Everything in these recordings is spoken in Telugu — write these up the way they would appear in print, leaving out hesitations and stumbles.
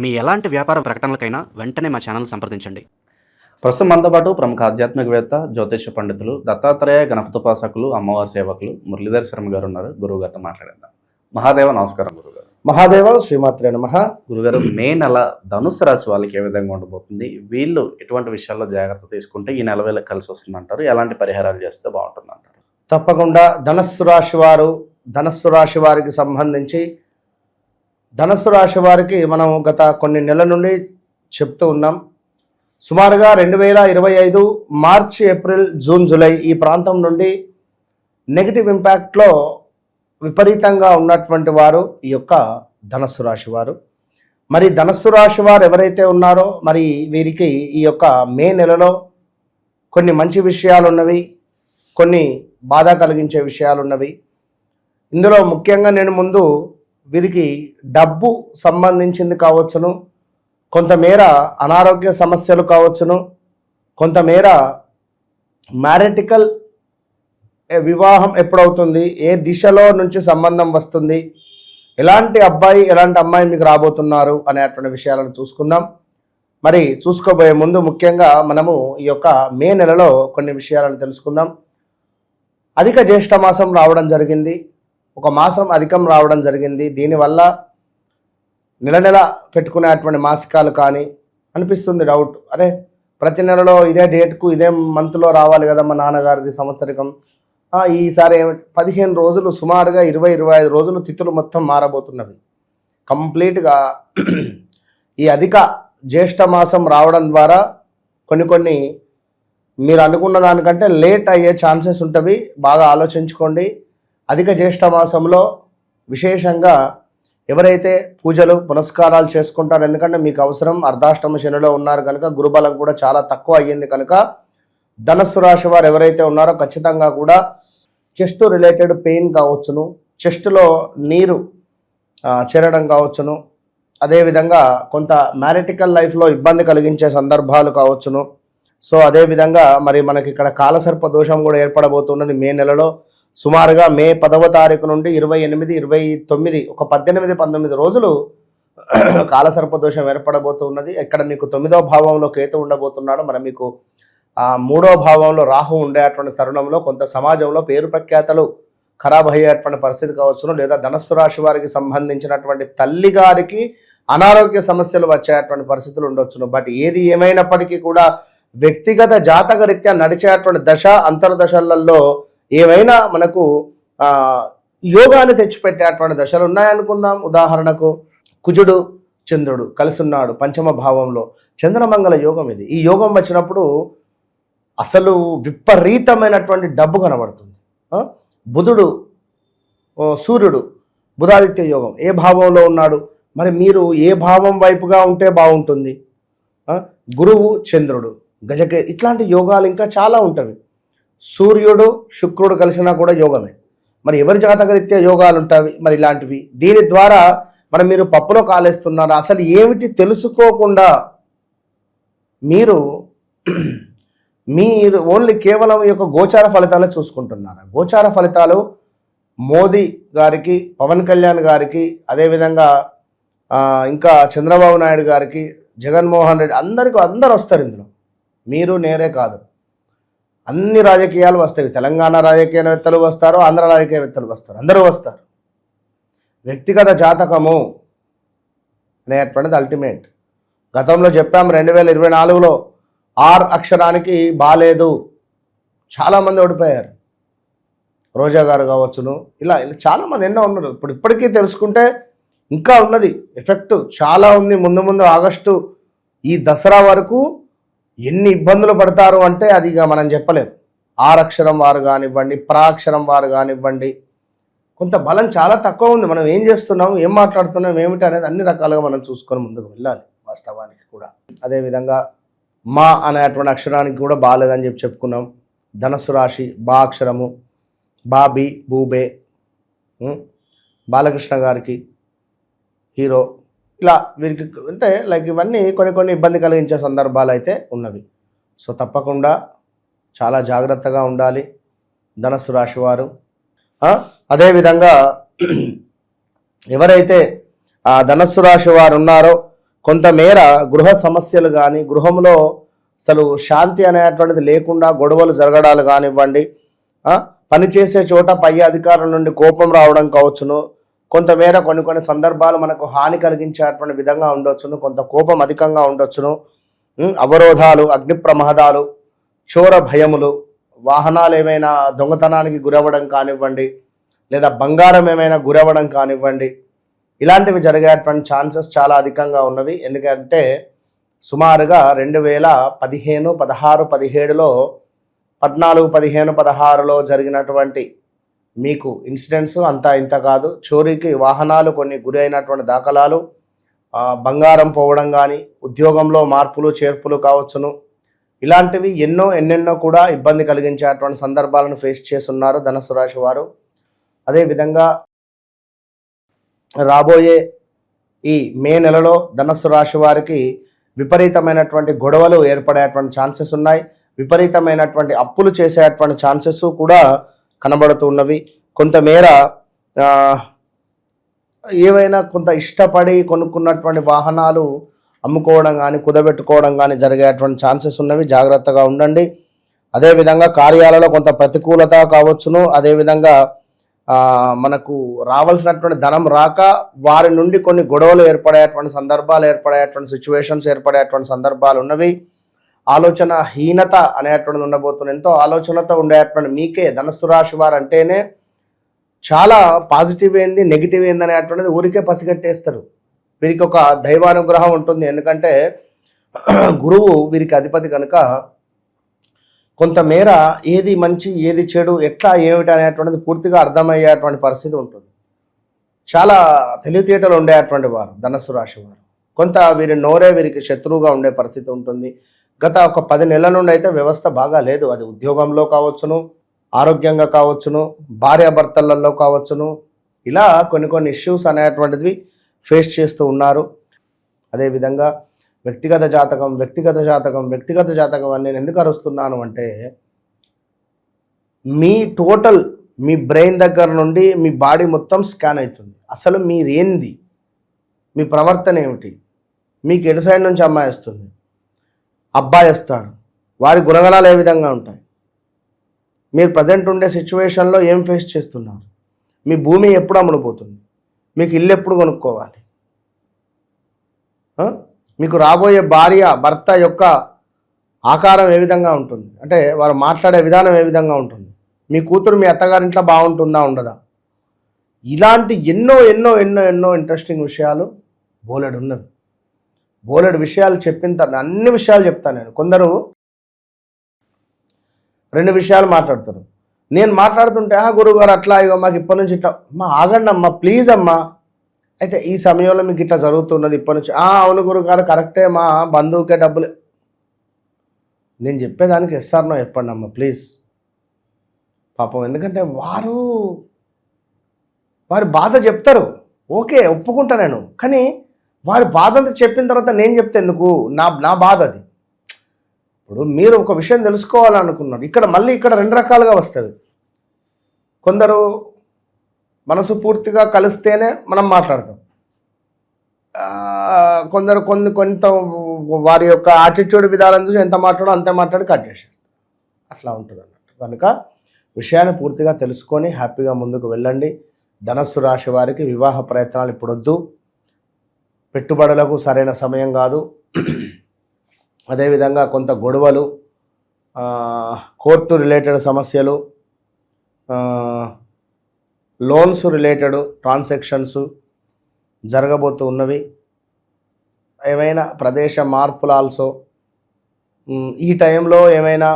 మీ ఎలాంటి వ్యాపార ప్రకటనలకైనా వెంటనే మా ఛానల్ సంప్రదించండి. ప్రస్తుతం మనతో పాటు ప్రముఖ ఆధ్యాత్మికవేత్త, జ్యోతిష పండితులు, దత్తాత్రేయ గణపతోపాసకులు, అమ్మవారి సేవకులు మురళీధర్ శర్మ గారు ఉన్నారు. గురువు గారితో మాట్లాడేద్దాం. మహాదేవ నమస్కారం గురుగారు. మహాదేవ శ్రీమాత్రే నమః. గురుగారు, మే నెల ధనుసు రాశి వాళ్ళకి ఏ విధంగా ఉండబోతుంది? వీళ్ళు ఎటువంటి విషయాల్లో జాగ్రత్త తీసుకుంటే ఈ నెల వేళ కలిసి వస్తుందంటారు? ఎలాంటి పరిహారాలు చేస్తే బాగుంటుంది అంటారు? తప్పకుండా ధనస్సు రాశి వారికి సంబంధించి ధనస్సు రాశి వారికి మనం గత కొన్ని నెలల నుండి చెప్తూ ఉన్నాం. సుమారుగా 2025 మార్చి, ఏప్రిల్, జూన్, జూలై ఈ ప్రాంతం నుండి నెగిటివ్ ఇంపాక్ట్లో విపరీతంగా ఉన్నటువంటి వారు ఈ యొక్క ధనస్సు రాశి వారు. మరి ధనస్సు రాశి వారు ఎవరైతే ఉన్నారో మరి వీరికి ఈ యొక్క మే నెలలో కొన్ని మంచి విషయాలు ఉన్నవి, కొన్ని బాధ కలిగించే విషయాలు ఉన్నవి. ఇందులో ముఖ్యంగా నేను ముందు వీరికి డబ్బు సంబంధించింది కావచ్చును, కొంతమేర అనారోగ్య సమస్యలు కావచ్చును, కొంతమేర మ్యారిటికల్ వివాహం ఎప్పుడవుతుంది, ఏ దిశలో నుంచి సంబంధం వస్తుంది, ఎలాంటి అబ్బాయి ఎలాంటి అమ్మాయి మీకు రాబోతున్నారు అనేటువంటి విషయాలను చూసుకుందాం. మరి చూసుకోబోయే ముందు ముఖ్యంగా మనము ఈ యొక్క మే నెలలో కొన్ని విషయాలను తెలుసుకుందాం. అధిక జ్యేష్ఠ మాసం రావడం జరిగింది, ఒక మాసం అధికం రావడం జరిగింది. దీనివల్ల నెల నెల పెట్టుకునేటువంటి మాసికాలు కానీ అనిపిస్తుంది డౌట్, అరే ప్రతి నెలలో ఇదే డేట్కు ఇదే మంత్లో రావాలి కదా మా నాన్నగారిది సంవత్సరికం, ఈసారి 15 రోజులు సుమారుగా 20-25 రోజులు తిథులు మొత్తం మారబోతున్నవి. కంప్లీట్గా ఈ అధిక జ్యేష్ఠ మాసం రావడం ద్వారా కొన్ని మీరు అనుకున్న దానికంటే లేట్ అయ్యే ఛాన్సెస్ ఉంటవి. బాగా ఆలోచించుకోండి. అధిక జ్యేష్ఠ మాసంలో విశేషంగా ఎవరైతే పూజలు పునస్కారాలు చేసుకుంటారో, ఎందుకంటే మీకు అవసరం, అర్ధాష్టమ శనిలో ఉన్నారు కనుక గురుబలం కూడా చాలా తక్కువ అయ్యింది కనుక ధనస్సు రాశి వారు ఎవరైతే ఉన్నారో ఖచ్చితంగా కూడా చెస్ట్ రిలేటెడ్ పెయిన్ కావచ్చును, చెస్ట్లో నీరు చేరడం కావచ్చును, అదేవిధంగా కొంత మ్యారిటికల్ లైఫ్లో ఇబ్బంది కలిగించే సందర్భాలు కావచ్చును. సో అదేవిధంగా మరి మనకి ఇక్కడ కాలసర్ప దోషం కూడా ఏర్పడబోతున్నది మే నెలలో. సుమారుగా మే 10వ తారీఖు నుండి 28, 29 ఒక 18-19 రోజులు కాలసర్ప దోషం ఏర్పడబోతున్నది. ఇక్కడ మీకు 9వ భావంలో కేతు ఉండబోతున్నాడు. మరి మీకు 3వ భావంలో రాహు ఉండేటువంటి తరుణంలో కొంత సమాజంలో పేరు ప్రఖ్యాతలు ఖరాబ్ అయ్యేటువంటి పరిస్థితి కావచ్చును, లేదా ధనస్సు రాశి వారికి సంబంధించినటువంటి తల్లి గారికి అనారోగ్య సమస్యలు వచ్చేటువంటి పరిస్థితులు ఉండొచ్చును. బట్ ఏది ఏమైనప్పటికీ కూడా వ్యక్తిగత జాతక రీత్యా నడిచేటువంటి దశ అంతర్దశలలో ఏమైనా మనకు యోగాన్ని తెచ్చిపెట్టేటువంటి దశలు ఉన్నాయనుకుందాం. ఉదాహరణకు కుజుడు చంద్రుడు కలిసి ఉన్నాడు పంచమ భావంలో, చంద్రమంగళ యోగం ఇది. ఈ యోగం వచ్చినప్పుడు అసలు విపరీతమైనటువంటి డబ్బు కనబడుతుంది. బుధుడు సూర్యుడు బుధాదిత్య యోగం ఏ భావంలో ఉన్నాడు, మరి మీరు ఏ భావం వైపుగా ఉంటే బాగుంటుంది. గురువు చంద్రుడు గజకే ఇట్లాంటి యోగాలు ఇంకా చాలా ఉంటవి. సూర్యుడు శుక్రుడు కలిసినా కూడా యోగమే. మరి ఎవరి జాతకరీత్యా యోగాలు ఉంటాయి మరి ఇలాంటివి. దీని ద్వారా మరి మీరు పప్పులో కాలేస్తున్నారు. అసలు ఏమిటి తెలుసుకోకుండా మీరు ఓన్లీ కేవలం ఈ యొక్క గోచార ఫలితాలే చూసుకుంటున్నారు. గోచార ఫలితాలు మోదీ గారికి, పవన్ కళ్యాణ్ గారికి, అదేవిధంగా ఇంకా చంద్రబాబు నాయుడు గారికి, జగన్మోహన్ రెడ్డి అందరూ వస్తారు ఇందులో. మీరు నేరే కాదు, అన్ని రాజకీయాలు వస్తాయి. తెలంగాణ రాజకీయవేత్తలు వస్తారు, ఆంధ్ర రాజకీయవేత్తలు వస్తారు, అందరూ వస్తారు. వ్యక్తిగత జాతకము అనేటువంటిది అల్టిమేట్. గతంలో చెప్పాం 2024లో ఆర్ అక్షరానికి బాలేదు, చాలామంది ఓడిపోయారు. రోజా గారు కావచ్చును, ఇలా చాలామంది ఎన్నో ఉన్నారు. ఇప్పటికీ తెలుసుకుంటే ఇంకా ఉన్నది, ఎఫెక్ట్ చాలా ఉంది. ముందు ఆగస్టు ఈ దసరా వరకు ఎన్ని ఇబ్బందులు పడతారు అంటే అది ఇక మనం చెప్పలేం. ఆరక్షరం వారు కానివ్వండి, ప్రాక్షరం వారు కానివ్వండి, కొంత బలం చాలా తక్కువ ఉంది. మనం ఏం చేస్తున్నాం, ఏం మాట్లాడుతున్నాం, ఏమిటి అనేది అన్ని రకాలుగా మనం చూసుకొని ముందుకు వెళ్ళాలి వాస్తవానికి కూడా. అదేవిధంగా మా అనేటువంటి అక్షరానికి కూడా బాగాలేదని చెప్పుకున్నాం. ధనస్సు రాశి బా అక్షరము, బాబీ బూబే, బాలకృష్ణ గారికి హీరో, ఇలా వీరికి అంటే లైక్ ఇవన్నీ కొన్ని ఇబ్బంది కలిగించే సందర్భాలు అయితే ఉన్నవి. సో తప్పకుండా చాలా జాగ్రత్తగా ఉండాలి ధనస్సు రాశి వారు. అదేవిధంగా ఎవరైతే ఆ ధనస్సు రాశి వారు ఉన్నారో కొంతమేర గృహ సమస్యలు కానీ గృహంలో అసలు శాంతి అనేటువంటిది లేకుండా గొడవలు జరగడాలు కానివ్వండి, పనిచేసే చోట పై అధికారుల నుండి కోపం రావడం కావచ్చును, కొంతమేర కొన్ని సందర్భాలు మనకు హాని కలిగించేటువంటి విధంగా ఉండొచ్చును, కొంత కోపం అధికంగా ఉండొచ్చును, అవరోధాలు, అగ్ని ప్రమాదాలు, చోర భయములు, వాహనాలు ఏమైనా దొంగతనానికి గురవ్వడం కానివ్వండి, లేదా బంగారం ఏమైనా గురవ్వడం కానివ్వండి, ఇలాంటివి జరిగేటువంటి ఛాన్సెస్ చాలా అధికంగా ఉన్నవి. ఎందుకంటే సుమారుగా 2015, 16, 17లో 14, 15, 16లో జరిగినటువంటి మీకు ఇన్సిడెంట్స్ అంతా ఇంత కాదు. చోరీకి వాహనాలు కొన్ని గురి అయినటువంటి దాఖలాలు, బంగారం పోవడం కానీ, ఉద్యోగంలో మార్పులు చేర్పులు కావచ్చును, ఇలాంటివి ఎన్నెన్నో కూడా ఇబ్బంది కలిగించేటువంటి సందర్భాలను ఫేస్ చేస్తున్నారు ధనుస్సు రాశి వారు. అదేవిధంగా రాబోయే ఈ మే నెలలో ధనుస్సు రాశి వారికి విపరీతమైనటువంటి గొడవలు ఏర్పడేటువంటి ఛాన్సెస్ ఉన్నాయి. విపరీతమైనటువంటి అప్పులు చేసేటువంటి ఛాన్సెస్ కూడా కనబడుతున్నవి. కొంతమేర ఏవైనా కొంత ఇష్టపడి కొనుక్కున్నటువంటి వాహనాలు అమ్ముకోవడం కానీ కుదబెట్టుకోవడం కానీ జరిగేటువంటి ఛాన్సెస్ ఉన్నవి. జాగ్రత్తగా ఉండండి. అదేవిధంగా కార్యాలలో కొంత ప్రతికూలత కావచ్చును. అదేవిధంగా మనకు రావాల్సినటువంటి ధనం రాక వారి నుండి కొన్ని గొడవలు ఏర్పడేటువంటి సందర్భాలు, సిచ్యువేషన్స్ ఏర్పడేటువంటి సందర్భాలు ఉన్నవి. ఆలోచన హీనత అనేటువంటిది ఉండబోతుంది. ఎంతో ఆలోచనతో ఉండేటువంటి మీకే ధనుస్సు రాశి వారు అంటేనే చాలా పాజిటివ్ ఏంది నెగిటివ్ ఏంది అనేటువంటిది ఊరికే పసిగట్టేస్తారు. వీరికి ఒక దైవానుగ్రహం ఉంటుంది. ఎందుకంటే గురువు వీరికి అధిపతి కనుక కొంతమేర ఏది మంచి ఏది చెడు ఎట్లా ఏమిటి అనేటువంటిది పూర్తిగా అర్థమయ్యేటువంటి పరిస్థితి ఉంటుంది. చాలా తెలివితేటలు ఉండేటువంటి వారు ధనుస్సు రాశి వారు. కొంత వీరి నోరే వీరికి శత్రువుగా ఉండే పరిస్థితి ఉంటుంది. గత ఒక 10 నెలల నుండి అయితే వ్యవస్థ బాగా లేదు. అది ఉద్యోగంలో కావచ్చును, ఆరోగ్యంగా కావచ్చును, భార్యాభర్తలలో కావచ్చును, ఇలా కొన్ని ఇష్యూస్ అనేటువంటివి ఫేస్ చేస్తూ ఉన్నారు. అదేవిధంగా వ్యక్తిగత జాతకం అని నేను ఎందుకు అరుస్తున్నాను అంటే, మీ బ్రెయిన్ దగ్గర నుండి మీ బాడీ మొత్తం స్కాన్ అవుతుంది. అసలు మీరేంది, మీ ప్రవర్తన ఏమిటి, మీకు ఎటు సైడ్ నుంచి అమ్మాయి వస్తుంది, అబ్బాయి వస్తాడు, వారి గుణగణాలు ఏ విధంగా ఉంటాయి, మీరు ప్రజెంట్ ఉండే సిచ్యువేషన్లో ఏం ఫేస్ చేస్తున్నారు, మీ భూమి ఎప్పుడు అమ్ముడుపోతుంది, మీకు ఇల్లు ఎప్పుడు కొనుక్కోవాలి, మీకు రాబోయే భర్త యొక్క ఆకారం ఏ విధంగా ఉంటుంది, అంటే వారు మాట్లాడే విధానం ఏ విధంగా ఉంటుంది, మీ కూతురు మీ అత్తగారింట్లో బాగుంటుందా ఉండదా, ఇలాంటి ఎన్నో ఇంట్రెస్టింగ్ విషయాలు బోలెడు విషయాలు చెప్పిన తర్వాత అన్ని విషయాలు చెప్తాను నేను. కొందరు 2 విషయాలు మాట్లాడతారు. నేను మాట్లాడుతుంటే గురువుగారు అట్లా ఇగో మాకు ఇప్పటి నుంచి ఇట్లా, ఆగండి అమ్మా ప్లీజ్ అమ్మా, అయితే ఈ సమయంలో మీకు ఇట్లా జరుగుతున్నది ఇప్పటి నుంచి, అవును గురుగారు కరెక్టే, మా బంధువుకే డబ్బులు, నేను చెప్పేదానికి ఎస్ఆర్నో చెప్పండి అమ్మ ప్లీజ్. పాపం ఎందుకంటే వారి బాధ చెప్తారు, ఓకే ఒప్పుకుంటా నేను, కానీ వారి బాధ అంతా చెప్పిన తర్వాత నేను చెప్తే ఎందుకు, నా బాధ అది. ఇప్పుడు మీరు ఒక విషయం తెలుసుకోవాలనుకున్నారు, ఇక్కడ 2 రకాలుగా వస్తుంది. కొందరు మనసు పూర్తిగా కలిస్తేనే మనం మాట్లాడతాం, కొందరు కొంత వారి యొక్క యాటిట్యూడ్ విధానం చూసి ఎంత మాట్లాడో అంతే మాట్లాడి కట్ చేసేస్తారు, అట్లా ఉంటుంది అన్నట్టు. కనుక విషయాన్ని పూర్తిగా తెలుసుకొని హ్యాపీగా ముందుకు వెళ్ళండి. ధనుస్సు రాశి వారికి వివాహ ప్రయత్నాలు ఇప్పుడు వద్దు, పెట్టుబడులకు సరైన సమయం కాదు. అదేవిధంగా కొంత గొడవలు, కోర్టు రిలేటెడ్ సమస్యలు, లోన్స్ రిలేటెడ్ ట్రాన్సాక్షన్స్ జరగబోతూ ఉన్నవి. ఏమైనా ప్రదేశ మార్పులు ఆల్సో. ఈ టైంలో ఏమైనా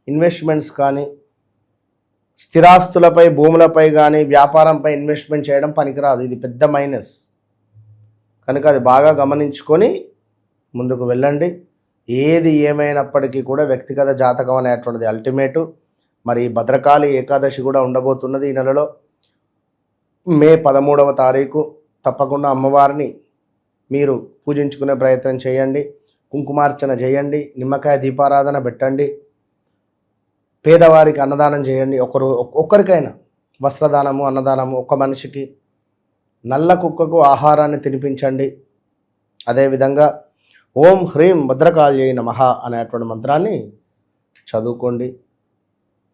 ఇన్వెస్ట్మెంట్స్ కానీ, స్థిరాస్తులపై భూములపై కానీ వ్యాపారంపై ఇన్వెస్ట్మెంట్ చేయడం పనికిరాదు, ఇది పెద్ద మైనస్. కనుక అది బాగా గమనించుకొని ముందుకు వెళ్ళండి. ఏది ఏమైనప్పటికీ కూడా వ్యక్తిగత జాతకం అనేటువంటిది అల్టిమేటు. మరి భద్రకాళి ఏకాదశి కూడా ఉండబోతున్నది ఈ నెలలో, మే 13వ తారీఖు. తప్పకుండా అమ్మవారిని మీరు పూజించుకునే ప్రయత్నం చేయండి, కుంకుమార్చన చేయండి, నిమ్మకాయ దీపారాధన పెట్టండి, పేదవారికి అన్నదానం చేయండి. ఒక్కరికైనా వస్త్రదానము, అన్నదానము, ఒక మనిషికి, నల్ల కుక్కకు ఆహారాన్ని తినిపించండి. అదేవిధంగా ఓం హ్రీం భద్రకాళ్యై నమః అనేటువంటి మంత్రాన్ని చదువుకోండి.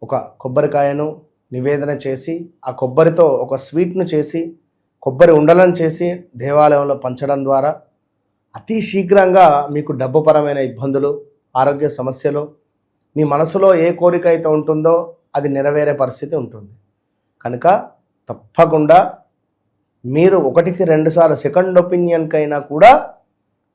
ఒక కొబ్బరికాయను నివేదన చేసి ఆ కొబ్బరితో ఒక స్వీట్ను చేసి కొబ్బరి ఉండలను చేసి దేవాలయంలో పంచడం ద్వారా అతి శీఘ్రంగా మీకు డబ్బుపరమైన ఇబ్బందులు, ఆరోగ్య సమస్యలు, మీ మనసులో ఏ కోరిక అయితే ఉంటుందో అది నెరవేరే పరిస్థితి ఉంటుంది. కనుక తప్పకుండా మీరు 1-2 సార్లు సెకండ్ ఒపీనియన్కైనా కూడా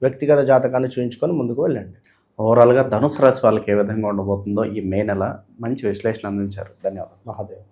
వ్యక్తిగత జాతకాన్ని చూయించుకొని ముందుకు వెళ్ళండి. ఓవరాల్గా ధనుసు రాశి వాళ్ళకి ఏ విధంగా ఉండబోతుందో ఈ మే నెల మంచి విశ్లేషణ అందించారు. ధన్యవాదాలు. మహాదేవ్.